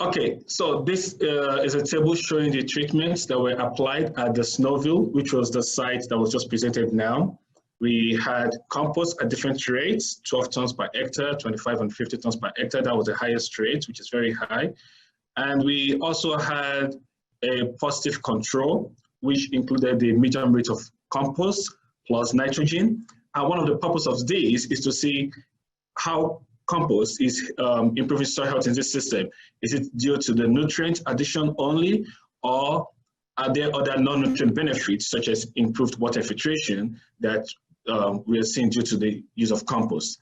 Okay, so this is a table showing the treatments that were applied at the Snowville, which was the site that was just presented now. We had compost at different rates, 12 tons per hectare, 25 and 50 tons per hectare. That was the highest rate, which is very high. And we also had a positive control, which included the medium rate of compost plus nitrogen. And one of the purposes of this is to see how compost is improving soil health in this system. Is it due to the nutrient addition only, or are there other non-nutrient benefits, such as improved water filtration, that we are seeing due to the use of compost?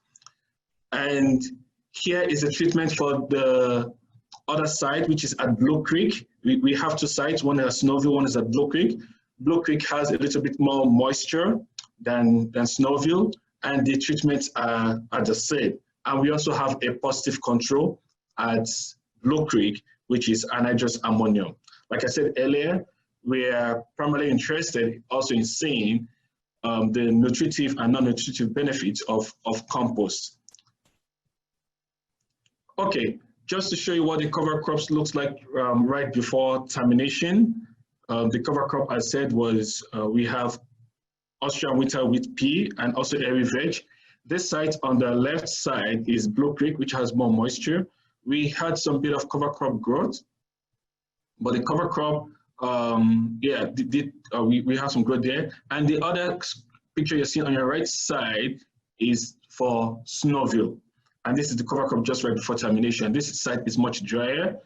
And here is a treatment for the other side, which is at Blue Creek. We have two sites, one is at Snowville, one is at Blue Creek. Blue Creek has a little bit more moisture than Snowville, and the treatments are the same. And we also have a positive control at Blue Creek, which is anhydrous ammonium. Like I said earlier, we are primarily interested also in seeing the nutritive and non-nutritive benefits of compost. Okay, just to show you what the cover crops looks like right before termination. The cover crop, I said, was we have Austrian winter wheat pea and also airy veg. This site on the left side is Blue Creek, which has more moisture. We had some bit of cover crop growth, but the cover crop, we have some growth there. And the other picture you're seeing on your right side is for Snowville. And this is the cover crop just right before termination. This site is much drier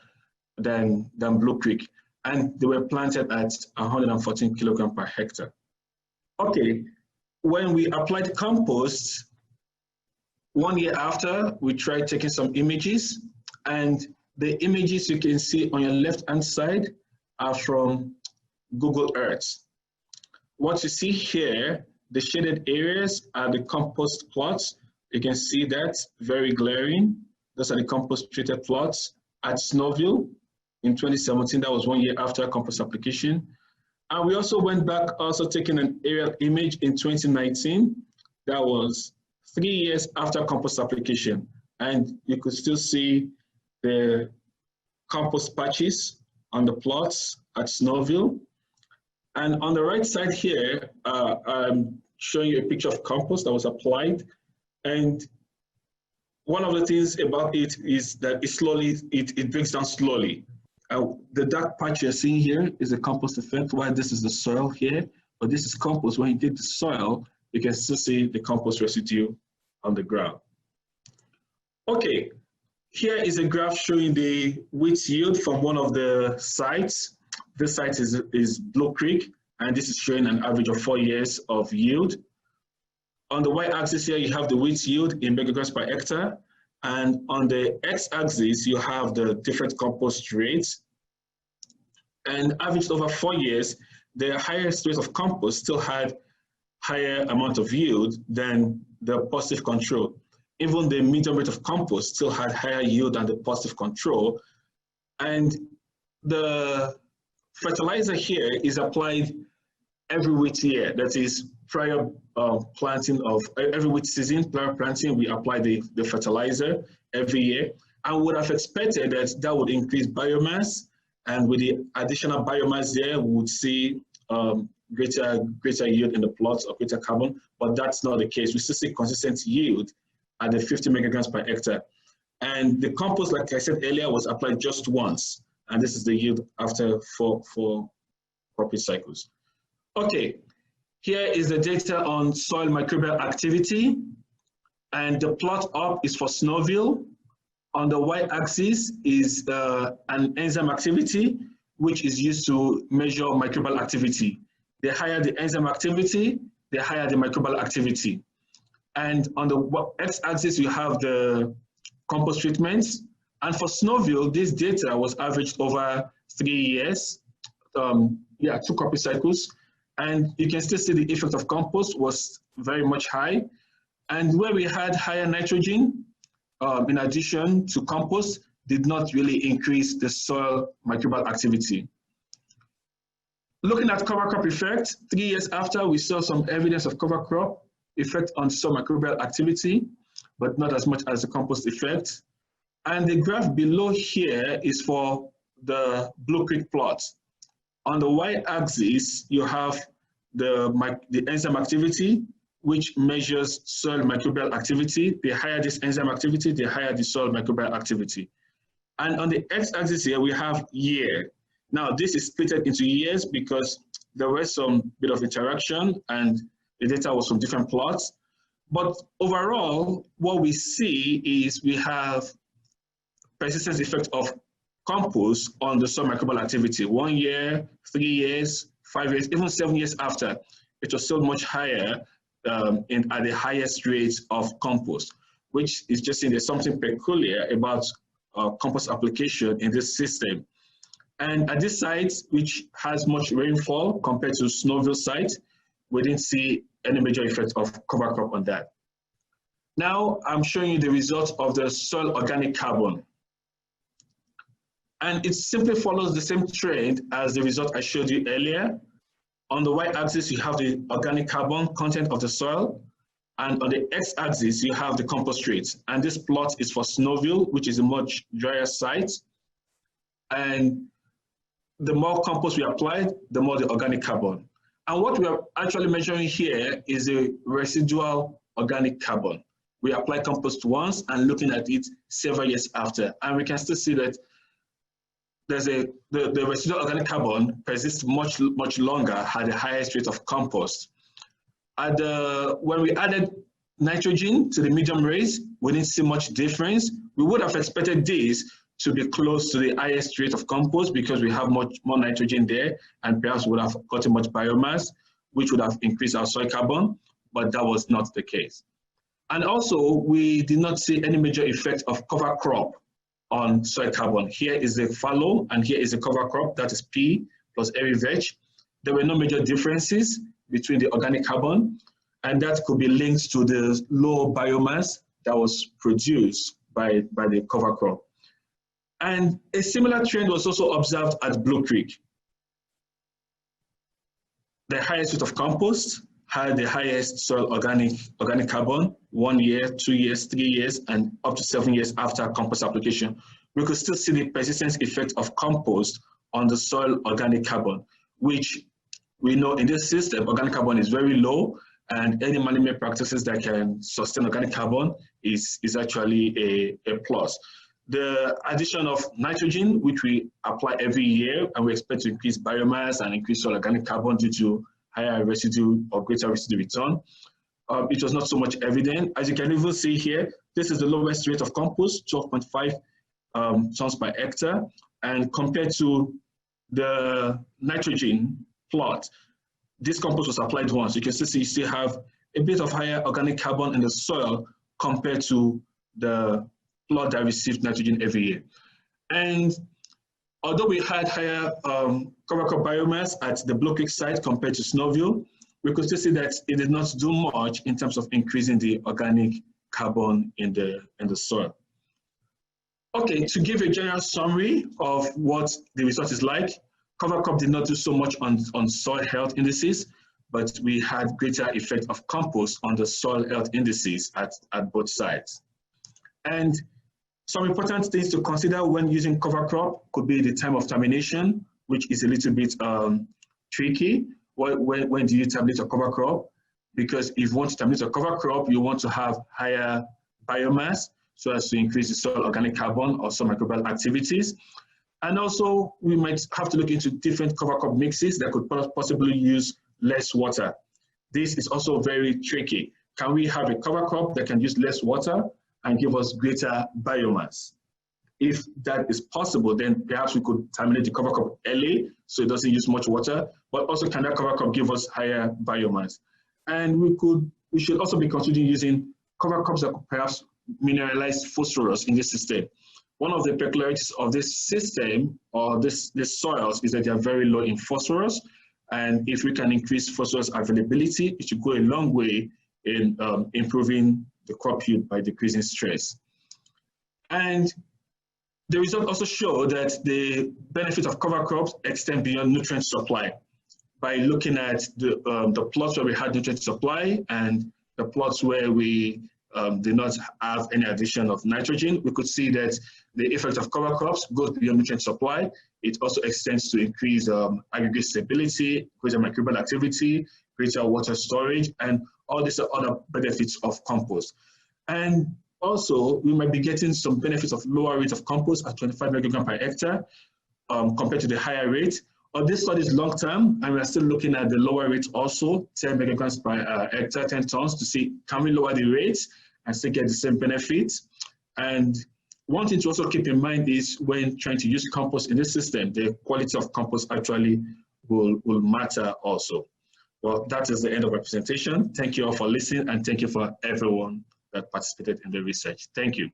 than Blue Creek. And they were planted at 114 kilograms per hectare. Okay, when we applied compost, 1 year after, we tried taking some images, and the images you can see on your left-hand side are from Google Earth. What you see here, the shaded areas are the compost plots. You can see that very glaring. Those are the compost treated plots at Snowville in 2017. That was 1 year after compost application. And we also went back, also taking an aerial image in 2019. That was 3 years after compost application. And you could still see the compost patches on the plots at Snowville. And on the right side here, I'm showing you a picture of compost that was applied. And one of the things about it is that it breaks down slowly. The dark patch you're seeing here is the compost effect, while this is the soil here, but this is compost. When you get the soil, you can still see the compost residue on the ground. Okay, here is a graph showing the wheat yield from one of the sites. This site is Blue Creek, and this is showing an average of 4 years of yield. On the y-axis here, you have the wheat yield in megograms per hectare, and on the x-axis, you have the different compost rates. And averaged over 4 years, the highest rate of compost still had higher amount of yield than the positive control. Even the medium rate of compost still had higher yield than the positive control. And the fertilizer here is applied every wheat year. That is prior planting of every wheat season, prior planting, we apply the fertilizer every year. I would have expected that would increase biomass, and with the additional biomass there, we would see greater yield in the plots of greater carbon, but that's not the case. We still see consistent yield at the 50 micrograms per hectare. And the compost, like I said earlier, was applied just once, and this is the yield after four cropping cycles. Okay, here is the data on soil microbial activity, and the plot up is for Snowville. On the y-axis is an enzyme activity, which is used to measure microbial activity. The higher the enzyme activity, the higher the microbial activity. And on the x-axis, you have the compost treatments. And for Snowville, this data was averaged over 3 years, 2 cropping cycles. And you can still see the effect of compost was very much high. And where we had higher nitrogen, in addition to compost, did not really increase the soil microbial activity. Looking at cover crop effect, 3 years after, we saw some evidence of cover crop effect on soil microbial activity, but not as much as the compost effect. And the graph below here is for the Blue Creek plot. On the y-axis, you have the enzyme activity, which measures soil microbial activity. The higher this enzyme activity, the higher the soil microbial activity. And on the x-axis here, we have year. Now, this is split into years because there was some bit of interaction and the data was from different plots. But overall, what we see is we have persistence effect of compost on the soil microbial activity. 1 year, 3 years, 5 years, even 7 years after, it was still much higher at the highest rates of compost, which is just saying there's something peculiar about compost application in this system. And at this site, which has much rainfall compared to Snowville site, we didn't see any major effect of cover crop on that. Now I'm showing you the result of the soil organic carbon. And it simply follows the same trend as the result I showed you earlier. On the y-axis, you have the organic carbon content of the soil. And on the x-axis, you have the compost rate. And this plot is for Snowville, which is a much drier site. And the more compost we applied, the more the organic carbon. And what we are actually measuring here is the residual organic carbon. We apply compost once and looking at it several years after. And we can still see that the residual organic carbon persists much longer at the highest rate of compost. When we added nitrogen to the medium rates, we didn't see much difference. We would have expected this to be close to the highest rate of compost because we have much more nitrogen there and perhaps would have gotten much biomass, which would have increased our soil carbon, but that was not the case. And also, we did not see any major effect of cover crop on soil carbon. Here is the fallow and here is the cover crop, that is P plus airy veg. There were no major differences between the organic carbon, and that could be linked to the low biomass that was produced by the cover crop. And a similar trend was also observed at Blue Creek. The highest rate of compost had the highest soil organic carbon 1 year, 2 years, 3 years, and up to 7 years after compost application. We could still see the persistence effect of compost on the soil organic carbon, which we know in this system, organic carbon is very low, and any management practices that can sustain organic carbon is actually a plus. The addition of nitrogen, which we apply every year, and we expect to increase biomass and increase soil organic carbon due to higher residue or greater residue return. It was not so much evident. As you can even see here, this is the lowest rate of compost, 12.5 tons per hectare. And compared to the nitrogen plot, this compost was applied once. You can see you still have a bit of higher organic carbon in the soil compared to the plot that received nitrogen every year. And although we had higher cover crop biomass at the Blue Creek site compared to Snowville, we could still see that it did not do much in terms of increasing the organic carbon in the soil. Okay, to give a general summary of what the result is like, cover crop did not do so much on soil health indices, but we had greater effect of compost on the soil health indices at both sites. And some important things to consider when using cover crop could be the time of termination, which is a little bit tricky. When do you terminate a cover crop? Because if you want to terminate a cover crop, you want to have higher biomass so as to increase the soil organic carbon or some microbial activities. And also, we might have to look into different cover crop mixes that could possibly use less water. This is also very tricky. Can we have a cover crop that can use less water and give us greater biomass? If that is possible, then perhaps we could terminate the cover crop early so it doesn't use much water, but also can that cover crop give us higher biomass? And we should also be considering using cover crops that could perhaps mineralize phosphorus in this system. One of the peculiarities of this system or this soils is that they are very low in phosphorus. And if we can increase phosphorus availability, it should go a long way in improving the crop yield by decreasing stress. And the result also show that the benefit of cover crops extend beyond nutrient supply by looking at the plots where we had nutrient supply and the plots where we did not have any addition of nitrogen. We could see that the effect of cover crops goes beyond nutrient supply. It also extends to increase aggregate stability, greater microbial activity, greater water storage, and all these are other benefits of compost. And also, we might be getting some benefits of lower rate of compost at 25 microgram per hectare compared to the higher rate. This study is long-term, and we are still looking at the lower rate also, 10 micrograms per hectare, 10 tons, to see can we lower the rates and still get the same benefits. And one thing to also keep in mind is when trying to use compost in this system, the quality of compost actually will matter also. Well, that is the end of our presentation. Thank you all for listening, and thank you for everyone that participated in the research. Thank you.